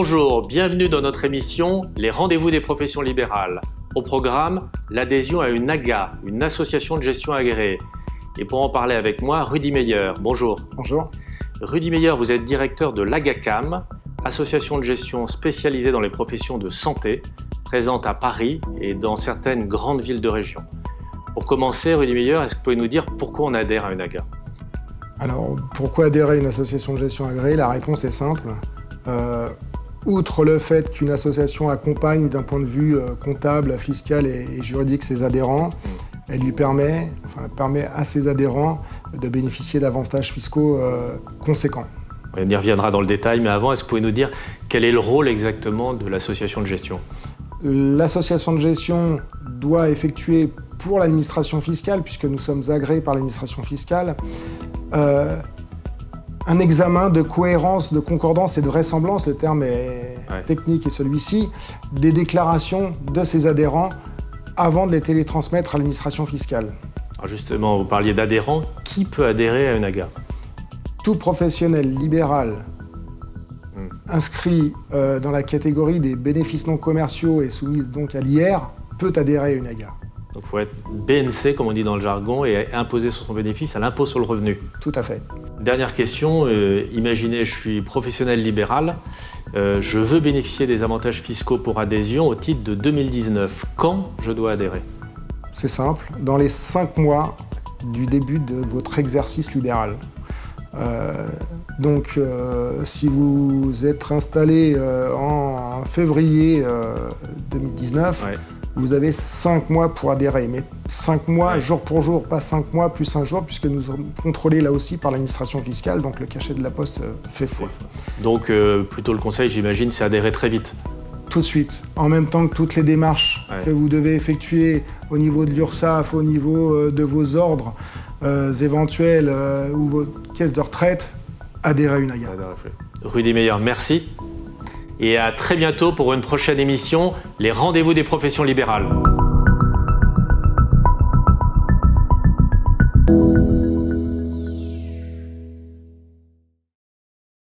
Bonjour, bienvenue dans notre émission Les rendez-vous des professions libérales. Au programme, l'adhésion à une AGA, une association de gestion agréée. Et pour en parler avec moi, Rudy Meyer. Bonjour. Bonjour. Rudy Meyer, vous êtes directeur de l'AGACAM, association de gestion spécialisée dans les professions de santé, présente à Paris et dans certaines grandes villes de région. Pour commencer, Rudy Meyer, est-ce que vous pouvez nous dire pourquoi on adhère à une AGA? Alors, pourquoi adhérer à une association de gestion agréée? La réponse est simple. Outre le fait qu'une association accompagne d'un point de vue comptable, fiscal et juridique ses adhérents, elle permet à ses adhérents de bénéficier d'avantages fiscaux conséquents. On y reviendra dans le détail, mais avant, est-ce que vous pouvez nous dire quel est le rôle exactement de l'association de gestion? L'association de gestion doit effectuer pour l'administration fiscale, puisque nous sommes agréés par l'administration fiscale, un examen de cohérence, de concordance et de vraisemblance, le terme est technique et celui-ci, des déclarations de ses adhérents avant de les télétransmettre à l'administration fiscale. Alors justement, vous parliez d'adhérents. Qui peut adhérer à une AGA? Tout professionnel libéral inscrit dans la catégorie des bénéfices non commerciaux et soumis donc à l'IR peut adhérer à une AGA. Donc il faut être BNC, comme on dit dans le jargon, et imposer sur son bénéfice à l'impôt sur le revenu. Tout à fait. Dernière question, imaginez je suis professionnel libéral, je veux bénéficier des avantages fiscaux pour adhésion au titre de 2019. Quand je dois adhérer? C'est simple, dans les 5 mois du début de votre exercice libéral. Si vous êtes installé en février 2019, vous avez 5 mois pour adhérer, mais 5 mois jour pour jour, pas 5 mois plus 1 jour, puisque nous sommes contrôlés là aussi par l'administration fiscale, donc le cachet de la Poste fait foi. Donc plutôt le conseil, j'imagine, c'est adhérer très vite. Tout de suite, en même temps que toutes les démarches que vous devez effectuer au niveau de l'URSSAF, au niveau de vos ordres éventuels ou vos caisses de retraite, adhérer à une AGA. Rudy Meyer, merci. Et à très bientôt pour une prochaine émission, Les rendez-vous des professions libérales.